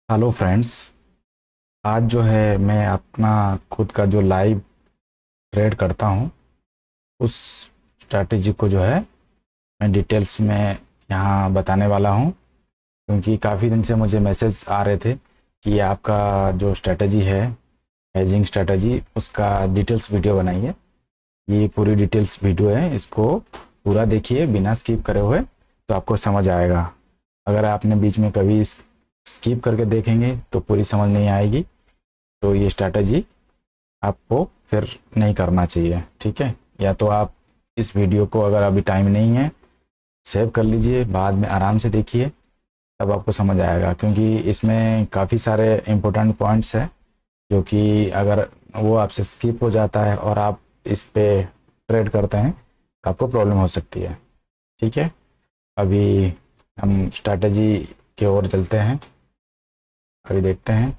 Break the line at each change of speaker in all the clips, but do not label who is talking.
Hello friends. आज जो है मैं अपना खुद का जो लाइव ट्रेड करता हूँ उस स्ट्रैटेजी को जो है मैं डिटेल्स में यहाँ बताने वाला हूँ, क्योंकि काफ़ी दिन से मुझे मैसेज आ रहे थे कि आपका जो स्ट्रैटेजी है हेजिंग स्ट्रैटेजी उसका डिटेल्स वीडियो बनाइए। ये पूरी डिटेल्स वीडियो है, इसको पूरा देखिए बिना स्किप करे हुए तो आपको समझ आएगा। अगर आपने बीच में कभी स्किप करके देखेंगे तो पूरी समझ नहीं आएगी, तो ये स्ट्रैटेजी आपको फिर नहीं करना चाहिए। ठीक है, या तो आप इस वीडियो को अगर अभी टाइम नहीं है सेव कर लीजिए, बाद में आराम से देखिए तब आपको समझ आएगा, क्योंकि इसमें काफ़ी सारे इम्पोर्टेंट पॉइंट्स हैं जो कि अगर वो आपसे स्किप हो जाता है और आप इस पे ट्रेड करते हैं तो आपको प्रॉब्लम हो सकती है। ठीक है, अभी हम स्ट्रैटेजी की ओर चलते हैं। अभी देखते हैं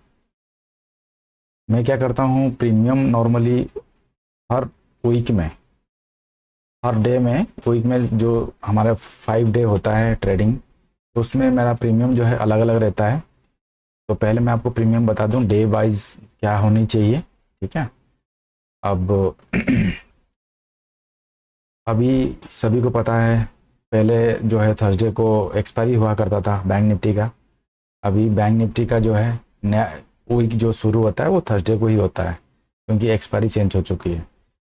मैं क्या करता हूँ। प्रीमियम नॉर्मली हर वीक में, हर डे में, वीक में जो हमारा 5 डे होता है ट्रेडिंग, तो उसमें मेरा प्रीमियम जो है अलग अलग रहता है। तो पहले मैं आपको प्रीमियम बता दूं डे वाइज क्या होनी चाहिए। ठीक है, अब अभी सभी को पता है पहले जो है थर्सडे को एक्सपायरी हुआ करता था बैंक निफ्टी का। अभी बैंक निफ्टी का जो है नया वीक जो शुरू होता है वो थर्सडे को ही होता है, क्योंकि एक्सपायरी चेंज हो चुकी है।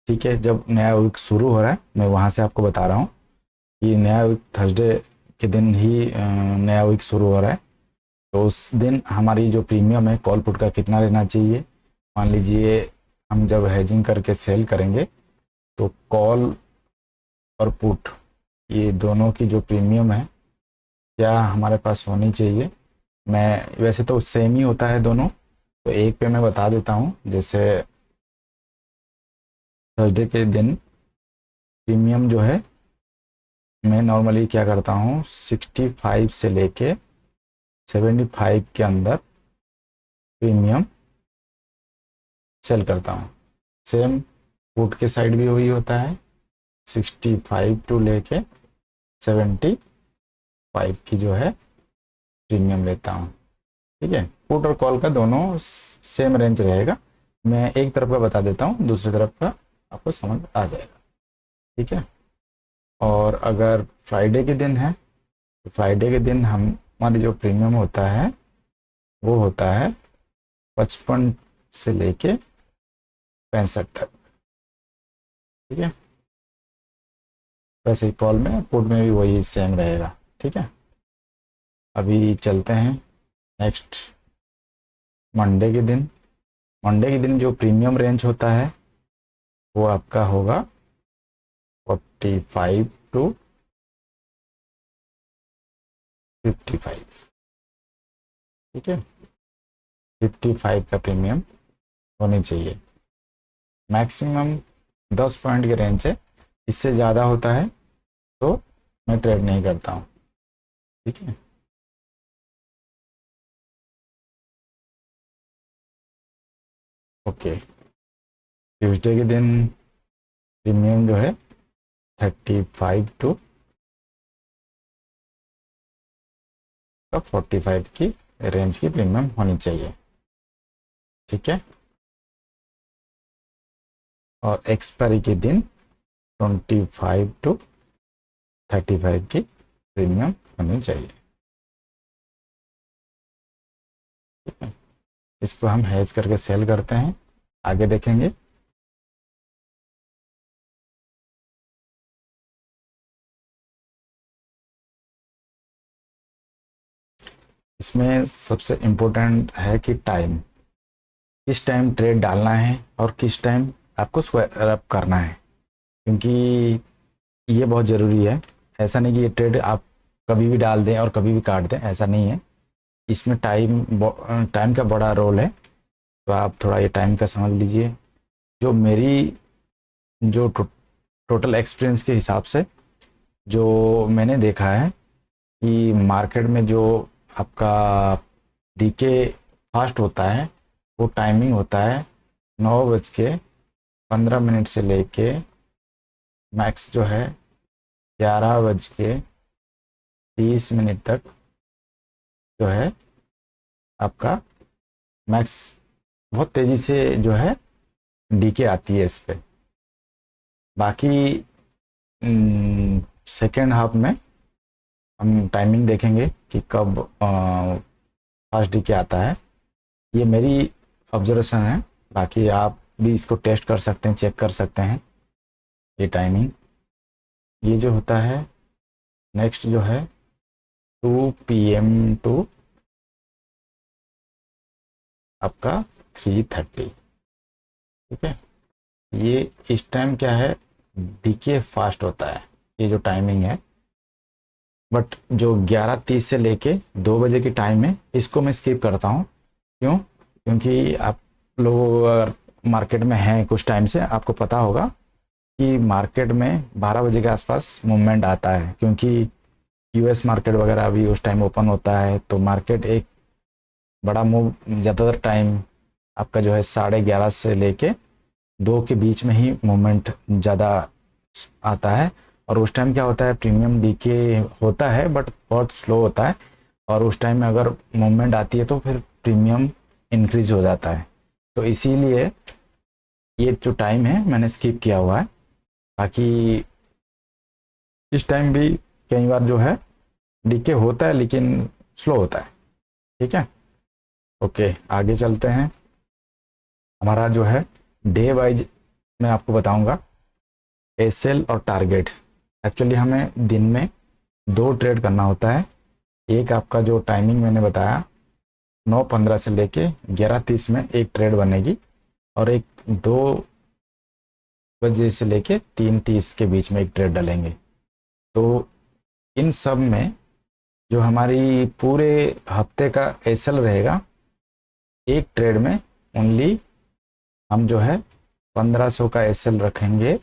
ठीक है, जब नया वीक शुरू हो रहा है मैं वहाँ से आपको बता रहा हूँ कि नया वीक थर्सडे के दिन ही नया वीक शुरू हो रहा है। तो उस दिन हमारी जो प्रीमियम है कॉल पुट का कितना लेना चाहिए। मान लीजिए हम जब हेजिंग करके सेल करेंगे तो कॉल और पुट ये दोनों की जो प्रीमियम है क्या हमारे पास होनी चाहिए। मैं वैसे तो सेम ही होता है दोनों, तो एक पे मैं बता देता हूँ। जैसे थर्सडे के दिन प्रीमियम जो है मैं नॉर्मली क्या करता हूँ 65 से लेके 75 के अंदर प्रीमियम सेल करता हूँ। सेम पुट के साइड भी वही होता है, 65 टू लेके 75 की जो है प्रीमियम लेता हूँ। ठीक है, पुट और कॉल का दोनों सेम रेंज रहेगा। मैं एक तरफ का बता देता हूँ, दूसरी तरफ का आपको समझ आ जाएगा। ठीक है, और अगर फ्राइडे के दिन है तो फ्राइडे के दिन हम हमारी जो प्रीमियम होता है वो होता है 55 से लेके 65 तक। ठीक है, वैसे ही कॉल में पुट में भी वही सेम रहेगा। ठीक है, अभी चलते हैं नेक्स्ट मंडे के दिन। मंडे के दिन जो प्रीमियम रेंज होता है वो आपका होगा 45 टू 55। ठीक है, 55 का प्रीमियम होनी चाहिए। मैक्सिमम 10 पॉइंट की रेंज है, इससे ज़्यादा होता है तो मैं ट्रेड नहीं करता हूँ। ठीक है, ओके। ट्यूसडे के दिन प्रीमियम जो है 35 टू 45 की रेंज की प्रीमियम होनी चाहिए। ठीक है, और एक्सपायरी के दिन 25 टू 35 की प्रीमियम होनी चाहिए। ठीक है, इसको हम हेज करके सेल करते हैं, आगे देखेंगे। इसमें सबसे इम्पोर्टेंट है कि टाइम, किस टाइम ट्रेड डालना है और किस टाइम आपको स्वैप करना है, क्योंकि ये बहुत ज़रूरी है। ऐसा नहीं कि ये ट्रेड आप कभी भी डाल दें और कभी भी काट दें, ऐसा नहीं है। इसमें टाइम का बड़ा रोल है, तो आप थोड़ा ये टाइम का समझ लीजिए। जो मेरी जो टोटल एक्सपीरियंस के हिसाब से जो मैंने देखा है कि मार्केट में जो आपका डीके फास्ट होता है वो टाइमिंग होता है 9:15 से लेके मैक्स जो है 11:30 तक जो है आपका मैक्स बहुत तेज़ी से जो है डीके आती है इस पे। बाकी सेकेंड हाफ में हम टाइमिंग देखेंगे कि कब फास्ट डीके आता है। ये मेरी ऑब्जर्वेशन है, बाकी आप भी इसको टेस्ट कर सकते हैं, चेक कर सकते हैं। ये टाइमिंग ये जो होता है नेक्स्ट जो है 2 PM टू आपका 3:30, ठीक है। ये इस टाइम क्या है, डीके फास्ट होता है, ये जो टाइमिंग है। बट जो 11:30 से लेके 2 बजे की टाइम है, इसको मैं स्किप करता हूँ। क्यों? क्योंकि आप लोग अगर मार्केट में हैं कुछ टाइम से, आपको पता होगा कि मार्केट में 12 बजे के आसपास मूवमेंट आता है, क्योंकि यूएस मार्केट वगैरह भी उस टाइम ओपन होता है। तो मार्केट एक बड़ा मूव ज़्यादातर टाइम आपका जो है 11:30 से लेके 2 के बीच में ही मूवमेंट ज़्यादा आता है। और उस टाइम क्या होता है, प्रीमियम डीके होता है बट बहुत स्लो होता है, और उस टाइम में अगर मूवमेंट आती है तो फिर प्रीमियम इंक्रीज हो जाता है। तो इसीलिए ये जो टाइम है मैंने स्किप किया हुआ है। बाकी इस टाइम भी कई बार जो है डीके होता है लेकिन स्लो होता है, ठीक है। ओके, आगे चलते हैं। हमारा जो है डे वाइज मैं आपको बताऊंगा एसएल और टारगेट। एक्चुअली हमें दिन में 2 ट्रेड करना होता है। एक आपका जो टाइमिंग मैंने बताया 9:15 से लेके 11:30 में एक ट्रेड बनेगी, और एक 2 बजे से लेके 3:30 के बीच में एक ट्रेड डालेंगे। तो इन सब में जो हमारी पूरे हफ्ते का एसएल रहेगा, एक ट्रेड में ओनली हम जो है 1500 का एसएल रखेंगे।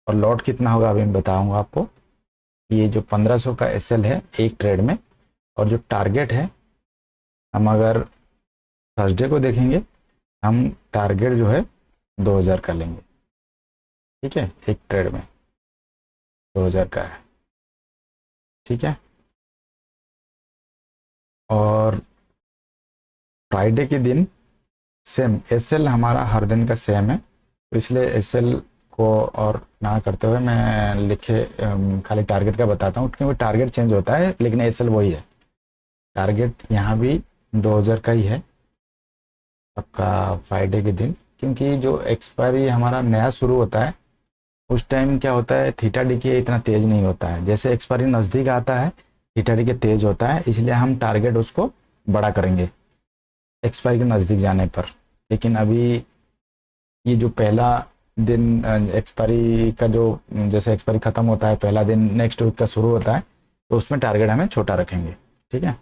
और लॉट कितना होगा अभी मैं बताऊंगा आपको। ये जो 1500 का एसएल है एक ट्रेड में, और जो टारगेट है, हम अगर थर्सडे को देखेंगे, हम टारगेट जो है 2000 का लेंगे, ठीक है। एक ट्रेड में 2000 का है, ठीक है। और फ्राइडे के दिन सेम एसएल हमारा हर दिन का सेम है, तो इसलिए एसएल को और ना करते हुए मैं लिखे खाली टारगेट का बताता हूँ, क्योंकि टारगेट चेंज होता है लेकिन एसएल वही है। टारगेट यहाँ भी 2000 का ही है आपका फ्राइडे के दिन, क्योंकि जो एक्सपायरी हमारा नया शुरू होता है उस टाइम क्या होता है, थीटा डीके इतना तेज नहीं होता है। जैसे एक्सपायरी नज़दीक आता है थीटा डीके तेज होता है, इसलिए हम टारगेट उसको बड़ा करेंगे एक्सपायरी के नज़दीक जाने पर। लेकिन अभी ये जो पहला दिन एक्सपायरी का जो जैसे एक्सपायरी ख़त्म होता है, पहला दिन नेक्स्ट वीक का शुरू होता है, तो उसमें टारगेट हमें छोटा रखेंगे, ठीक है।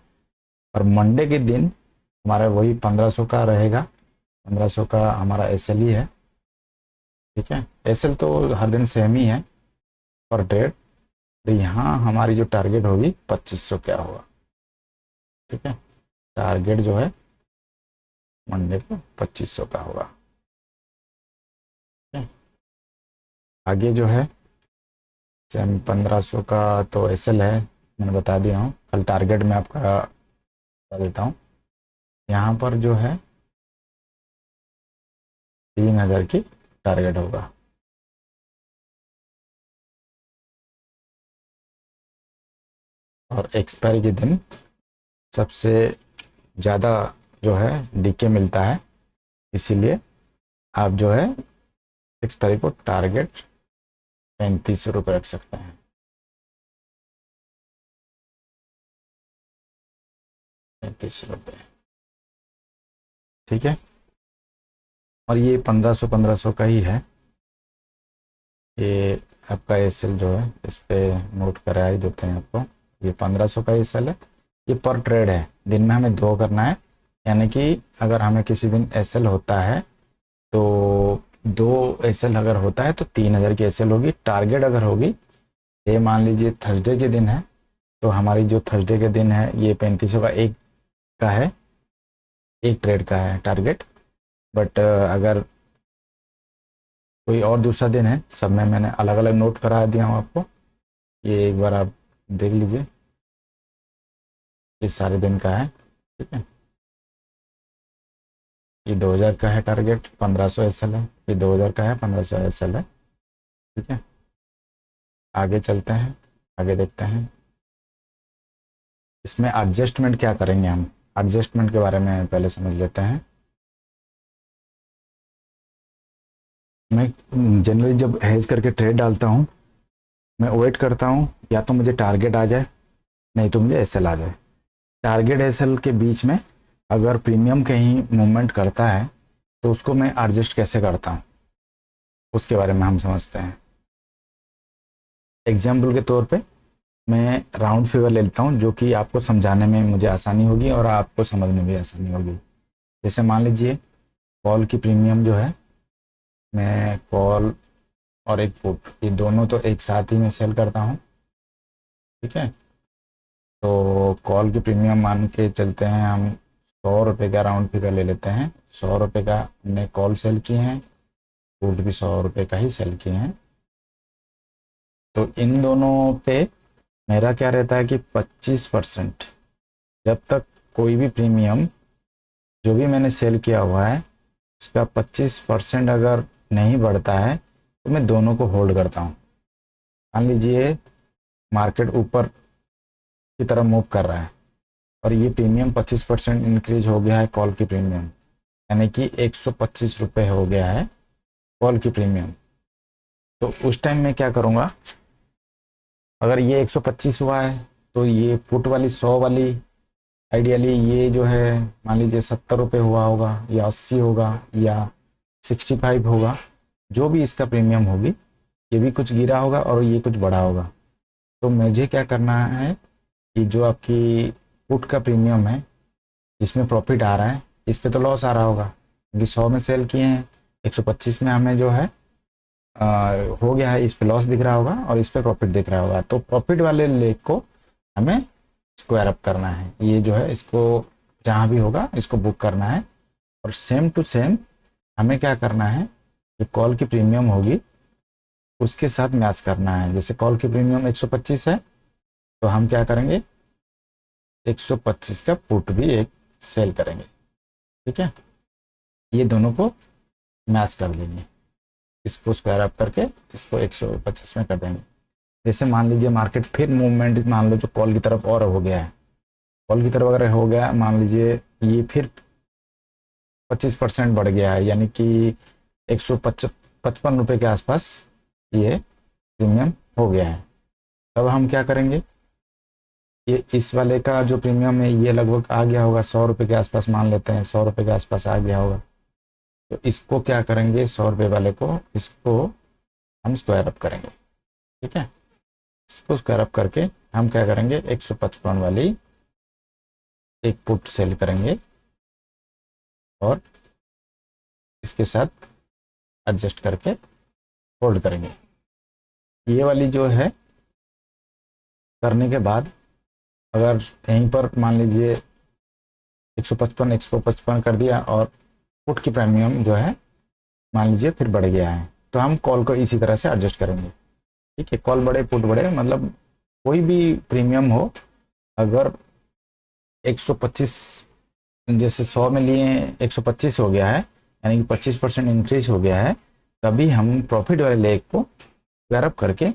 और मंडे के दिन हमारा वही 1500 का रहेगा, 1500 का हमारा एसएल ही है, ठीक है। एसएल तो हर दिन सेम ही है पर ट्रेड। तो यहाँ हमारी जो टारगेट होगी 2500 क्या होगा, ठीक है। टारगेट जो है मंडे को 2500 का होगा, ठीक है? आगे जो है सेम 1500 का तो एसएल है, मैंने बता दिया हूँ। कल टारगेट में आपका बता देता हूँ। यहाँ पर जो है 3000 की टारगेट होगा, और एक्सपायरी के दिन सबसे ज़्यादा जो है डीके मिलता है, इसीलिए आप जो है एक्सपायरी को टारगेट 3500 रख सकते हैं, 3500, ठीक है। और ये 1500 का ही है। ये आपका एसएल जो है इस पे नोट करा ही देते हैं आपको। ये 1500 का एसएल है, ये पर ट्रेड है, दिन में हमें 2 करना है। यानी कि अगर हमें किसी दिन एसएल होता है तो 2 एसएल अगर होता है तो 3000 की एसएल होगी। टारगेट अगर होगी, ये मान लीजिए थर्सडे के दिन है, तो हमारी जो थर्सडे के दिन है ये 3500 का एक का है, एक ट्रेड का है टारगेट। बट अगर कोई और दूसरा दिन है, सब में मैंने अलग अलग नोट करा दिया हूँ आपको, ये एक बार आप देख लीजिए, ये सारे दिन का है, ठीक है। ये 2000 का है टारगेट, 1500 एसएल है। ये 2000 का है, 1500 एसएल है। ठीक है, आगे चलते हैं, आगे देखते हैं इसमें एडजस्टमेंट क्या करेंगे हम। एडजस्टमेंट के बारे में पहले समझ लेते हैं। मैं जनरली जब हेज करके ट्रेड डालता हूँ, मैं वेट करता हूँ या तो मुझे टारगेट आ जाए, नहीं तो मुझे एसएल आ जाए। टारगेट एसएल के बीच में अगर प्रीमियम कहीं मूवमेंट करता है तो उसको मैं एडजस्ट कैसे करता हूँ, उसके बारे में हम समझते हैं। एग्जाम्पल के तौर पे मैं राउंड फिगर ले लेता हूँ, जो कि आपको समझाने में मुझे आसानी होगी और आपको समझने में भी आसानी होगी। जैसे मान लीजिए कॉल की प्रीमियम जो है, मैं कॉल और एक पुट, ये दोनों तो एक साथ ही मैं सेल करता हूँ। ठीक है, तो कॉल की प्रीमियम मान के चलते हैं हम, 100 रुपये का राउंड फिगर ले लेते हैं। 100 रुपये का हमने कॉल सेल किए हैं, पुट भी 100 रुपये का ही सेल किए हैं। तो इन दोनों पे मेरा क्या रहता है कि 25%, जब तक कोई भी प्रीमियम जो भी मैंने सेल किया हुआ है उसका 25% अगर नहीं बढ़ता है तो मैं दोनों को होल्ड करता हूँ। मान लीजिए मार्केट ऊपर की तरफ मूव कर रहा है और ये प्रीमियम 25% इंक्रीज हो गया है कॉल की प्रीमियम, यानी कि 125 रुपये हो गया है कॉल की प्रीमियम। तो उस टाइम मैं क्या करूँगा, अगर ये 125 हुआ है तो ये पुट वाली 100 वाली आइडियली ये जो है मान लीजिए 70 रुपये हुआ होगा या 80 होगा या 65 होगा, जो भी इसका प्रीमियम होगी, ये भी कुछ गिरा होगा और ये कुछ बढ़ा होगा। तो मुझे क्या करना है कि जो आपकी पुट का प्रीमियम है जिसमें प्रॉफिट आ रहा है, इस पे तो लॉस आ रहा होगा क्योंकि 100 में सेल किए हैं, 125 में हमें जो है हो गया है, इस पे लॉस दिख रहा होगा और इस पे प्रॉफिट दिख रहा होगा। तो प्रॉफिट वाले लेग को हमें स्क्वायर अप करना है, ये जो है इसको जहाँ भी होगा इसको बुक करना है। और सेम टू सेम हमें क्या करना है, जो कॉल की प्रीमियम होगी उसके साथ मैच करना है। जैसे कॉल की प्रीमियम 125 है तो हम क्या करेंगे, 125 का पुट भी एक सेल करेंगे। ठीक है, ये दोनों को मैच कर देंगे, इसको स्क्वायर अप करके इसको 125 में कर देंगे। जैसे मान लीजिए मार्केट फिर मूवमेंट मान लो जो कॉल की तरफ और हो गया है, कॉल की तरफ अगर हो गया मान लीजिए ये फिर 25% बढ़ गया है, यानी कि 155 रुपये के आसपास ये प्रीमियम हो गया है। तब हम क्या करेंगे, ये इस वाले का जो प्रीमियम है ये लगभग आ गया होगा 100 रुपये के आसपास, मान लेते हैं 100 रुपये के आसपास आ गया होगा। तो इसको क्या करेंगे, 100 रुपये वाले को इसको हम स्क्वायर अप करेंगे। ठीक है, इसको स्क्वायर अप करके हम क्या करेंगे, 155 वाली एक पुट सेल करेंगे और इसके साथ एडजस्ट करके होल्ड करेंगे। ये वाली जो है करने के बाद अगर यहीं पर मान लीजिए 155 कर दिया और पुट की प्रीमियम जो है मान लीजिए फिर बढ़ गया है, तो हम कॉल को इसी तरह से एडजस्ट करेंगे। ठीक है, कॉल बढ़े पुट बढ़े, मतलब कोई भी प्रीमियम हो, अगर 125 जैसे 100 में लिए 125 हो गया है, यानी कि 25% इंक्रीज हो गया है, तभी हम प्रॉफिट वाले लेग को स्क्वायर अप करके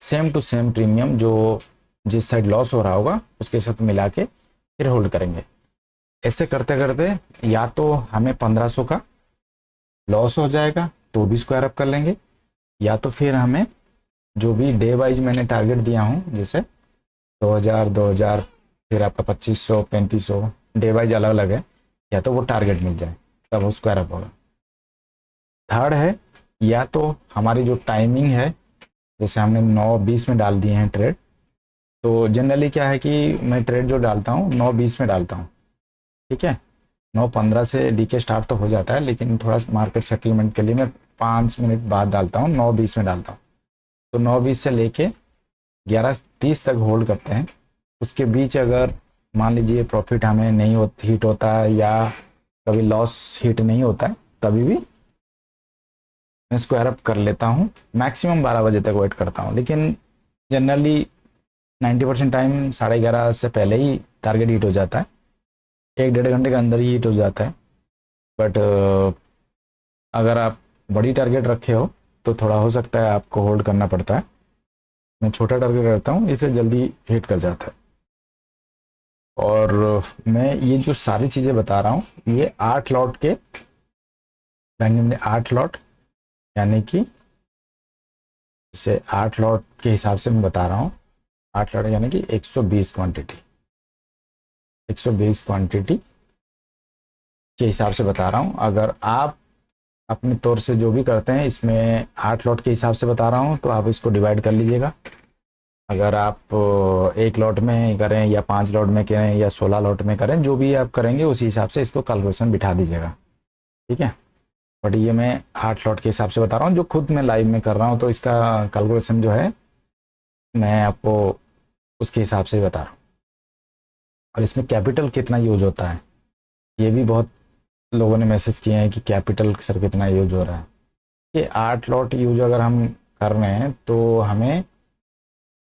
सेम टू सेम प्रीमियम जो जिस साइड लॉस हो रहा होगा उसके साथ मिला के फिर होल्ड करेंगे। ऐसे करते करते या तो हमें 1500 का लॉस हो जाएगा तो भी स्क्वायर अप कर लेंगे, या तो फिर हमें जो भी डे वाइज मैंने टारगेट दिया हूँ, जैसे 2000 फिर आपका 2500 3500 डे वाइज अलग अलग है, या तो वो टारगेट मिल जाए तब वो स्क्वायर अप होगा। थर्ड है, या तो हमारी जो टाइमिंग है, जैसे हमने 9:20 में डाल दिए हैं ट्रेड, तो जनरली क्या है कि मैं ट्रेड जो डालता हूँ 9:20 में डालता हूँ। ठीक है, 9:15 से डीके स्टार्ट तो हो जाता है, लेकिन थोड़ा मार्केट सेटलमेंट के लिए मैं 5 मिनट बाद डालता हूँ, 9:20 में डालता हूँ। तो 9:20 से लेके 11:30 तक होल्ड करते हैं। उसके बीच अगर मान लीजिए प्रॉफिट हमें नहीं हिट होता है या कभी लॉस हिट नहीं होता है, तभी भी मैं स्क्वायर अप कर लेता हूँ। मैक्सिमम 12 बजे तक वेट करता हूँ, लेकिन जनरली 90% टाइम 11:30 से पहले ही टारगेट हिट हो जाता है, 1 डेढ़ घंटे के अंदर ही हिट हो जाता है। बट अगर आप बड़ी टारगेट रखे हो तो थोड़ा हो सकता है आपको होल्ड करना पड़ता है। मैं छोटा टारगेट रखता हूँ, इसे जल्दी हिट कर जाता है। और मैं ये जो सारी चीज़ें बता रहा हूँ ये 8 लॉट के मैंने 8 लॉट, यानी कि इसे 8 लॉट के हिसाब से मैं बता रहा हूँ। 8 लॉट यानी कि 120 क्वांटिटी, 120 क्वांटिटी के हिसाब से बता रहा हूँ। अगर आप अपने तौर से जो भी करते हैं, इसमें 8 लॉट के हिसाब से बता रहा हूँ, तो आप इसको डिवाइड कर लीजिएगा। अगर आप 1 लॉट में करें या 5 लॉट में करें या 16 लॉट में करें, जो भी आप करेंगे उसी हिसाब से इसको कैलकुलेशन बिठा दीजिएगा, ठीक है। बट ये मैं 8 लॉट के हिसाब से बता रहा हूँ, जो खुद मैं लाइव में कर रहा हूँ, तो इसका कैलकुलेशन जो है मैं आपको उसके हिसाब से ही बता रहा हूँ। और इसमें कैपिटल कितना यूज होता है, ये भी बहुत लोगों ने मैसेज किए हैं कि कैपिटल सर कितना यूज हो रहा है। ये 8 लॉट यूज अगर हम कर रहे हैं तो हमें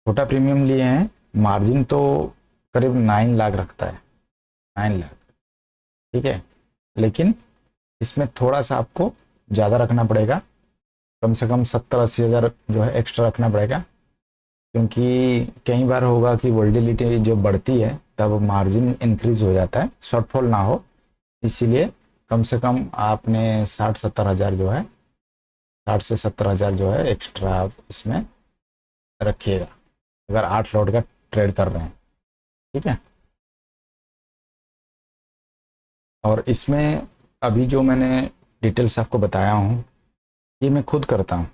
छोटा प्रीमियम लिए हैं, मार्जिन तो करीब 9 लाख रखता है, 9 लाख, ठीक है। लेकिन इसमें थोड़ा सा आपको ज़्यादा रखना पड़ेगा, कम से कम 70-80 हज़ार जो है एक्स्ट्रा रखना पड़ेगा, क्योंकि कई बार होगा कि वोल्टिलिटी जो बढ़ती है तब मार्जिन इंक्रीज हो जाता है, शॉर्टफॉल ना हो, इसीलिए कम से कम आपने 60-70 हज़ार जो है, 60 से 70 हज़ार जो है एक्स्ट्रा आप इसमें रखिएगा अगर 8 लॉट का ट्रेड कर रहे हैं, ठीक है। और इसमें अभी जो मैंने डिटेल्स आपको बताया हूँ ये मैं खुद करता हूँ,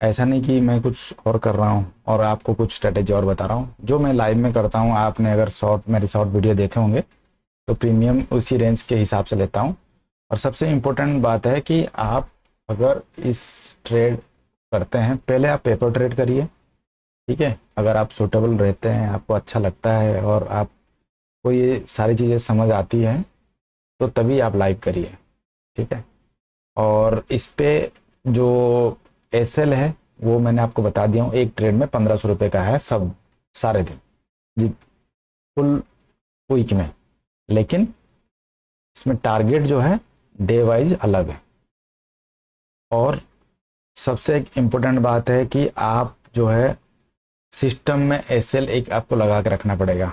ऐसा नहीं कि मैं कुछ और कर रहा हूँ और आपको कुछ स्ट्रेटेजी और बता रहा हूँ। जो मैं लाइव में करता हूँ, आपने अगर मेरे शॉर्ट वीडियो देखे होंगे तो प्रीमियम उसी रेंज के हिसाब से लेता हूँ। और सबसे इम्पोर्टेंट बात है कि आप अगर इस ट्रेड करते हैं, पहले आप पेपर ट्रेड करिए, ठीक है। अगर आप सूटेबल रहते हैं, आपको अच्छा लगता है और आपको ये सारी चीज़ें समझ आती हैं, तो तभी आप लाइव करिए, ठीक है। और इस पे जो एसएल है वो मैंने आपको बता दिया हूँ, एक ट्रेड में 1500 रुपये का है, सब सारे दिन जी, फुल वीक में। लेकिन इसमें टारगेट जो है डे वाइज अलग है। और सबसे एक इम्पोर्टेंट बात है कि आप जो है सिस्टम में एसएल एक आपको लगा के रखना पड़ेगा,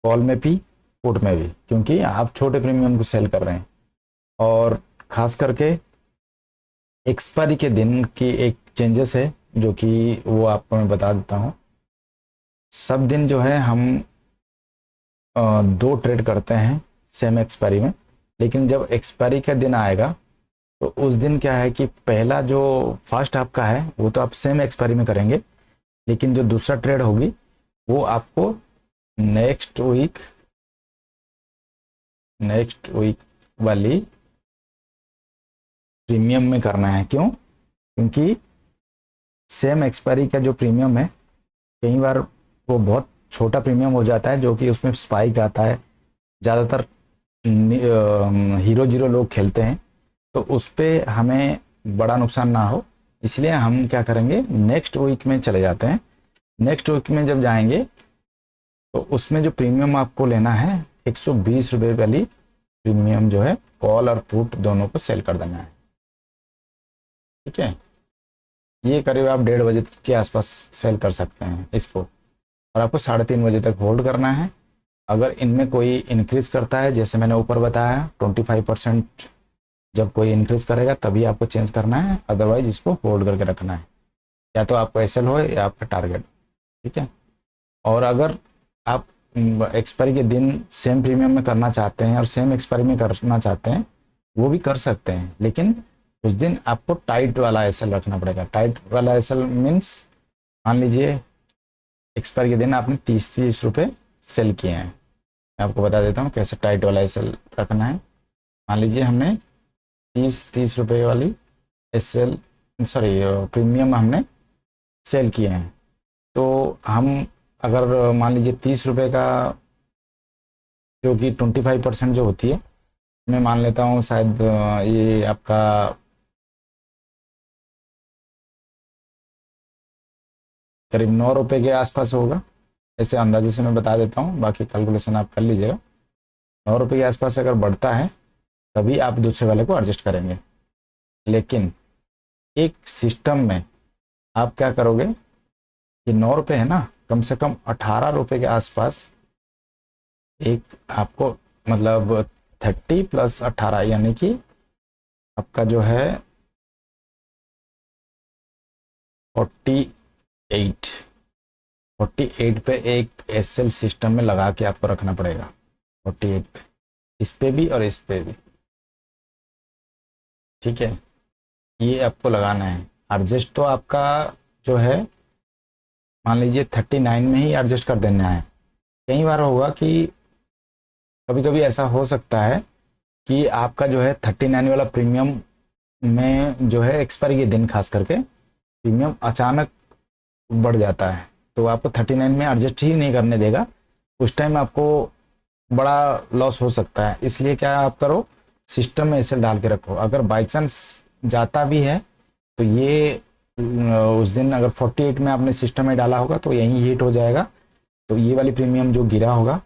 कॉल में भी पुट में भी, क्योंकि आप छोटे प्रीमियम को सेल कर रहे हैं। और खास करके एक्सपायरी के दिन की एक चेंजेस है जो कि वो आपको मैं बता देता हूँ। सब दिन जो है हम 2 ट्रेड करते हैं सेम एक्सपायरी में, लेकिन जब एक्सपायरी का दिन आएगा तो उस दिन क्या है कि पहला जो फर्स्ट आपका है वो तो आप सेम एक्सपायरी में करेंगे, लेकिन जो दूसरा ट्रेड होगी वो आपको नेक्स्ट वीक वाली प्रीमियम में करना है। क्यों? क्योंकि सेम एक्सपायरी का जो प्रीमियम है कई बार वो बहुत छोटा प्रीमियम हो जाता है, जो कि उसमें स्पाइक आता है, ज़्यादातर हीरो जीरो लोग खेलते हैं, तो उस पर हमें बड़ा नुकसान ना हो, इसलिए हम क्या करेंगे, नेक्स्ट वीक में चले जाते हैं। नेक्स्ट वीक में जब जाएंगे तो उसमें जो प्रीमियम आपको लेना है 120 रुपये वाली प्रीमियम जो है कॉल और पुट दोनों को सेल कर देना है, ठीक है। ये करीब आप 1:30 बजे के आसपास सेल कर सकते हैं इसको, और आपको 3:30 बजे तक होल्ड करना है। अगर इनमें कोई इंक्रीज करता है, जैसे मैंने ऊपर बताया 25%, जब कोई इंक्रीज करेगा तभी आपको चेंज करना है, अदरवाइज इसको होल्ड करके रखना है, या तो आपको एसएल हो या आपका टारगेट, ठीक है। और अगर आप एक्सपायरी के दिन सेम प्रीमियम में करना चाहते हैं और सेम एक्सपायरी में करना चाहते हैं, वो भी कर सकते हैं, लेकिन उस दिन आपको टाइट वाला एसएल रखना पड़ेगा। टाइट वाला एसएल मीन्स, मान लीजिए एक्सपायरी के दिन आपने 30-30 रुपये सेल किए हैं, मैं आपको बता देता हूँ कैसे टाइट वाला एसएल रखना है। मान लीजिए हमने 30-30 रुपये वाली एसएल, सॉरी, प्रीमियम हमने सेल किए हैं, तो हम अगर मान लीजिए 30 रुपये का, जो कि 25% जो होती है, मैं मान लेता हूँ शायद ये आपका करीब 9 रुपये के आसपास होगा, ऐसे अंदाजे से मैं बता देता हूँ, बाकी कैलकुलेशन आप कर लीजिएगा। 9 रुपये के आसपास अगर बढ़ता है तभी आप दूसरे वाले को एडजस्ट करेंगे। लेकिन एक सिस्टम में आप क्या करोगे कि 9 रुपये है ना, कम से कम 18 रुपये के आसपास एक आपको, मतलब 30 + 18 यानी कि आपका जो है 48, 48 पे एक एसएल सिस्टम में लगा के आपको रखना पड़ेगा। 48 पे, इस पे भी और इस पे भी, ठीक है। ये आपको लगाना है। एडजस्ट तो आपका जो है मान लीजिए 39 में ही एडजस्ट कर देना है। कई बार होगा कि कभी कभी ऐसा हो सकता है कि आपका जो है 39 वाला प्रीमियम में जो है एक्सपायरी के दिन खास करके प्रीमियम अचानक बढ़ जाता है, तो आपको 39 में एडजस्ट ही नहीं करने देगा। उस टाइम आपको बड़ा लॉस हो सकता है। इसलिए क्या आप करो, सिस्टम में इसे डाल के रखो। अगर बाई चांस जाता भी है तो ये उस दिन अगर 48 में आपने सिस्टम में डाला होगा तो यहीं हिट हो जाएगा। तो ये वाली प्रीमियम जो गिरा होगा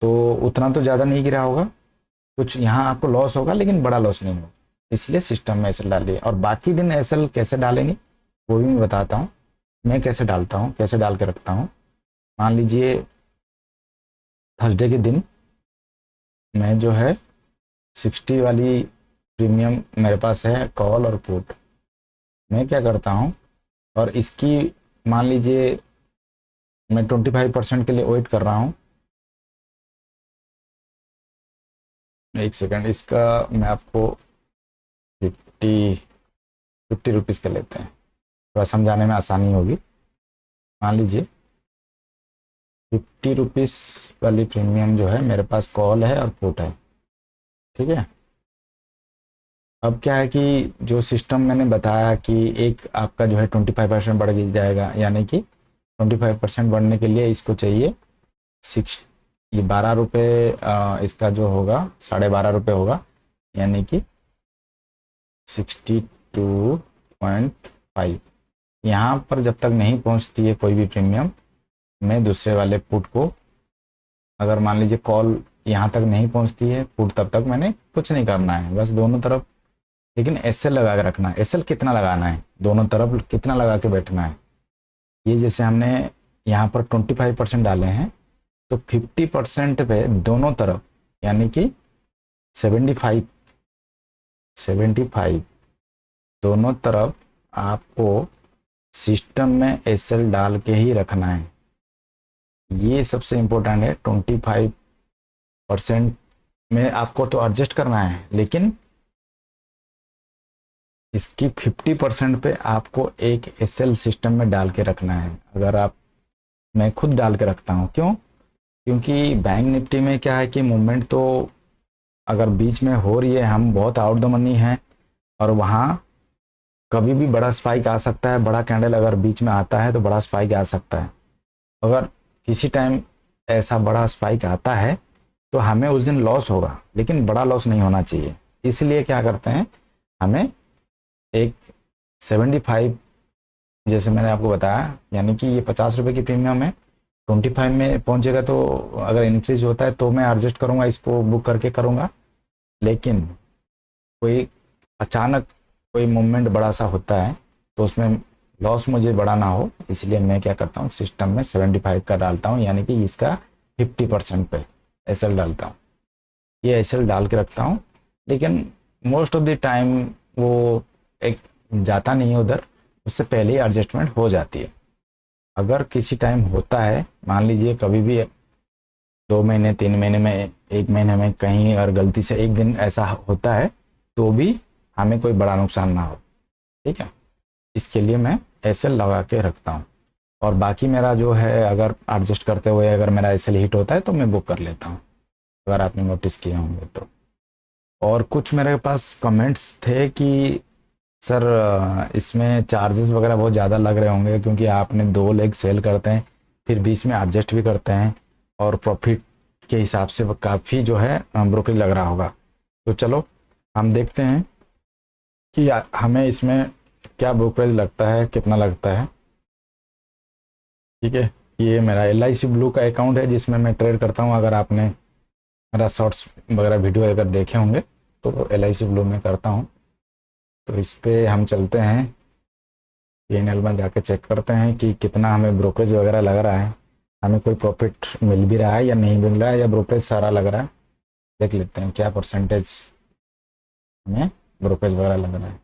तो उतना तो ज़्यादा नहीं गिरा होगा, कुछ यहाँ आपको लॉस होगा लेकिन बड़ा लॉस नहीं होगा। इसलिए सिस्टम में एसएल डालिए। और बाकी दिन एसएल कैसे डालेंगे वो भी मैं बताता हूँ। मैं कैसे डालता हूँ, कैसे डाल के रखता हूँ। मान लीजिए थर्सडे के दिन मैं जो है 60 वाली प्रीमियम मेरे पास है, कॉल और पुट। मैं क्या करता हूँ, और इसकी मान लीजिए मैं 25% के लिए वेट कर रहा हूँ। एक सेकंड, इसका मैं आपको 50 रुपीज़ का लेते हैं, थोड़ा समझाने में आसानी होगी। मान लीजिए 50 रुपीज़ वाली प्रीमियम जो है मेरे पास कॉल है और पुट है, ठीक है। अब क्या है कि जो सिस्टम मैंने बताया कि एक आपका जो है 25% बढ़ जाएगा, यानी कि 25% बढ़ने के लिए इसको चाहिए 6, ये 12 रुपये, इसका जो होगा 12.5 रुपये होगा, यानी कि 62.5। यहाँ पर जब तक नहीं पहुँचती है कोई भी प्रीमियम, मैं दूसरे वाले पुट को, अगर मान लीजिए कॉल यहाँ तक नहीं पहुँचती है, पुट तब तक मैंने कुछ नहीं करना है, बस दोनों तरफ। लेकिन एसएल लगा के रखना है। एसएल कितना लगाना है, दोनों तरफ कितना लगा के बैठना है। ये जैसे हमने यहाँ पर 25% डाले हैं तो 50% पे दोनों तरफ, यानी कि 75 दोनों तरफ आपको सिस्टम में एसएल डाल के ही रखना है। ये सबसे इम्पोर्टेंट है। 25% में आपको तो एडजस्ट करना है, लेकिन इसकी 50% पे आपको एक एसएल सिस्टम में डाल के रखना है। अगर आप, मैं खुद डाल के रखता हूँ, क्यों? क्योंकि बैंक निफ्टी में क्या है कि मूवमेंट तो अगर बीच में हो रही है, हम बहुत आउट द मनी हैं और वहाँ कभी भी बड़ा स्पाइक आ सकता है। बड़ा कैंडल अगर बीच में आता है तो बड़ा स्पाइक आ सकता है। अगर किसी टाइम ऐसा बड़ा स्पाइक आता है तो हमें उस दिन लॉस होगा, लेकिन बड़ा लॉस नहीं होना चाहिए। इसलिए क्या करते हैं, हमें एक 75, जैसे मैंने आपको बताया, यानी कि ये 50 रुपये की प्रीमियम है, 25 में पहुंचेगा तो अगर इंक्रीज होता है तो मैं एडजस्ट करूंगा, इसको बुक करके करूंगा। लेकिन कोई अचानक कोई मूवमेंट बड़ा सा होता है तो उसमें लॉस मुझे बड़ा ना हो, इसलिए मैं क्या करता हूँ, सिस्टम में 75 का डालता हूँ, यानी कि इसका 50% पे एसएल डालता हूँ। ये एसएल डाल के रखता हूँ, लेकिन मोस्ट ऑफ द टाइम वो एक जाता नहीं है उधर, उससे पहले ही एडजस्टमेंट हो जाती है। अगर किसी टाइम होता है, मान लीजिए कभी भी 2 महीने 3 महीने में, 1 महीने में कहीं अगर गलती से एक दिन ऐसा होता है तो भी हमें कोई बड़ा नुकसान ना हो, ठीक है। इसके लिए मैं एसएल लगा के रखता हूँ। और बाकी मेरा जो है, अगर एडजस्ट करते हुए अगर मेरा एसएल हिट होता है तो मैं बुक कर लेता हूँ, अगर आपने नोटिस किए होंगे तो। और कुछ मेरे पास कमेंट्स थे कि सर इसमें चार्जेस वगैरह बहुत ज़्यादा लग रहे होंगे, क्योंकि आपने 2 लेग सेल करते हैं, फिर बीच में एडजस्ट भी करते हैं, और प्रॉफिट के हिसाब से काफ़ी जो है ब्रोकरेज लग रहा होगा। तो चलो हम देखते हैं कि हमें इसमें क्या ब्रोकरेज लगता है, कितना लगता है, ठीक है। ये मेरा LIC ब्लू का अकाउंट है जिसमें मैं ट्रेड करता हूँ। अगर आपने मेरा शॉर्ट्स वगैरह वीडियो अगर देखे होंगे तो LIC ब्लू में करता हूँ। तो इस पे हम चलते हैं, P&L में जाके चेक करते हैं कि कितना हमें ब्रोकरेज वगैरह लग रहा है, हमें कोई प्रॉफिट मिल भी रहा है या नहीं मिल रहा है, या ब्रोकरेज सारा लग रहा है। देख लेते हैं क्या परसेंटेज हमें ब्रोकरेज वगैरह लग रहा है।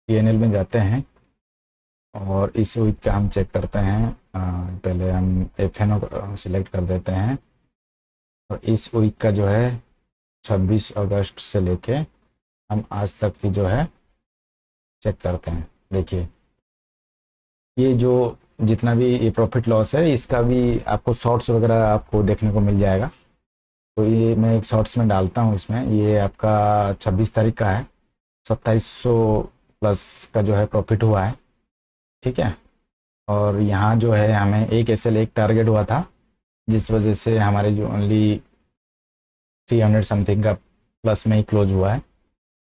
P&L में जाते हैं और इस वीक का हम चेक करते हैं। पहले हम FNO सिलेक्ट कर देते हैं और इस वीक का जो है 26 अगस्त से लेके हम आज तक की जो है चेक करते हैं। देखिए ये जो जितना भी ये प्रॉफिट लॉस है, इसका भी आपको शॉर्ट्स वगैरह आपको देखने को मिल जाएगा। तो ये मैं एक शॉर्ट्स में डालता हूँ इसमें। ये आपका 26 तारीख का है, 2700 प्लस का जो है प्रॉफिट हुआ है। ठीक है, और यहाँ जो है हमें एक SL एक टारगेट हुआ था, जिस वजह से हमारे जो ओनली 300 समथिंग का प्लस में ही क्लोज हुआ है।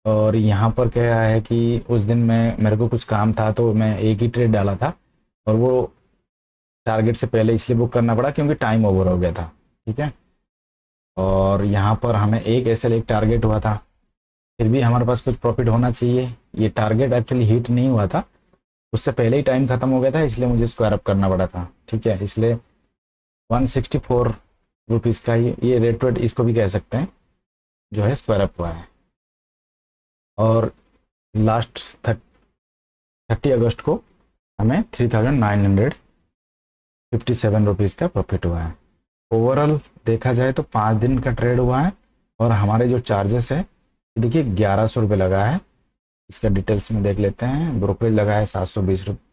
और यहाँ पर क्या है कि उस दिन मैं मेरे को कुछ काम था तो मैं एक ही ट्रेड डाला था, और वो टारगेट से पहले इसलिए बुक करना पड़ा क्योंकि टाइम ओवर हो गया था। ठीक है, और यहाँ पर हमें एक SL एक टारगेट हुआ था, फिर भी हमारे पास कुछ प्रॉफिट होना चाहिए। ये टारगेट एक्चुअली हिट नहीं हुआ था, उससे पहले ही टाइम खत्म हो गया था, इसलिए मुझे स्क्वायर अप करना पड़ा था। ठीक है, इसलिए 164 रुपीज़ का ये रेट वेट इसको भी कह सकते हैं जो है स्क्वायर अप हुआ है। और लास्ट 30 अगस्त को हमें 3957 रुपीज़ का प्रॉफिट हुआ है। ओवरऑल देखा जाए तो 5 दिन का ट्रेड हुआ है, और हमारे जो चार्जेस है देखिए 1100 रुपये लगा है। इसका डिटेल्स में देख लेते हैं। ब्रोकरेज लगा है 720 रुपये,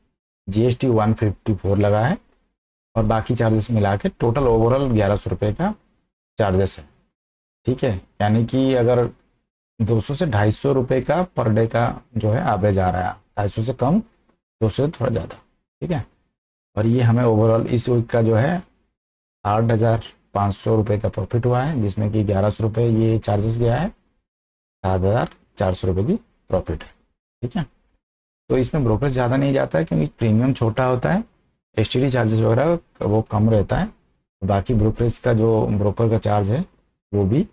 GST 154 लगा है, और बाकी चार्जेस मिला के टोटल ओवरऑल 1100 रुपये का चार्जेस है। ठीक है, यानी कि अगर 200 से 250 रुपये का पर डे का जो है एवरेज आ रहा है, 250 से कम, 200 से थोड़ा ज़्यादा। ठीक है, और ये हमें ओवरऑल इस वीक का जो है 8,500 रुपये का प्रॉफिट हुआ है, जिसमें कि 1100 रुपये ये चार्जेस गया है, 7,400 रुपये की प्रॉफिट है। ठीक है, तो इसमें ब्रोकरेज ज़्यादा नहीं जाता है क्योंकि प्रीमियम छोटा होता है, STD चार्जेस वगैरह वो कम रहता है, बाकी ब्रोकरेज का जो ब्रोकर का चार्ज है वो भी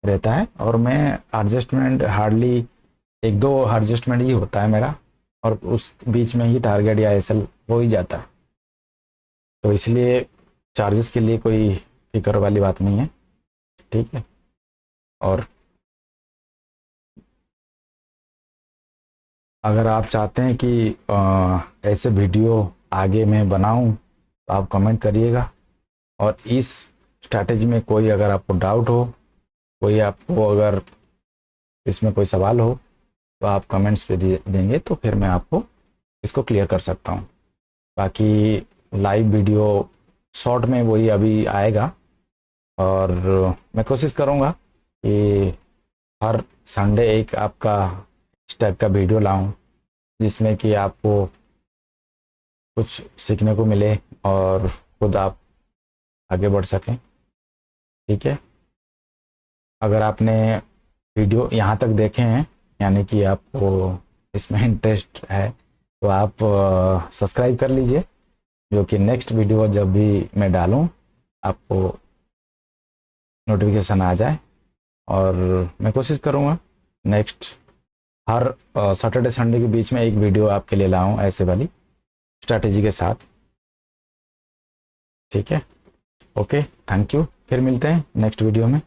रहता है। और मैं एडजस्टमेंट हार्डली 1-2 एडजस्टमेंट ही होता है मेरा, और उस बीच में ही टारगेट या SL हो ही जाता है, तो इसलिए चार्जेस के लिए कोई फिक्र वाली बात नहीं है। ठीक है, और अगर आप चाहते हैं कि ऐसे वीडियो आगे मैं बनाऊं तो आप कमेंट करिएगा, और इस स्ट्रैटेजी में कोई अगर आपको डाउट हो, कोई आपको अगर इसमें कोई सवाल हो, तो आप कमेंट्स पे देंगे तो फिर मैं आपको इसको क्लियर कर सकता हूँ। बाकी लाइव वीडियो शॉर्ट में वही अभी आएगा, और मैं कोशिश करूँगा कि हर संडे एक आपका इस टाइप का वीडियो लाऊं, जिसमें कि आपको कुछ सीखने को मिले और खुद आप आगे बढ़ सकें। ठीक है, अगर आपने वीडियो यहाँ तक देखे हैं, यानी कि आपको इसमें इंटरेस्ट है, तो आप सब्सक्राइब कर लीजिए, जो कि नेक्स्ट वीडियो जब भी मैं डालूँ आपको नोटिफिकेशन आ जाए। और मैं कोशिश करूँगा नेक्स्ट हर सैटरडे संडे के बीच में एक वीडियो आपके लिए लाऊं ऐसे वाली स्ट्रैटेजी के साथ। ठीक है, ओके, थैंक यू, फिर मिलते हैं नेक्स्ट वीडियो में।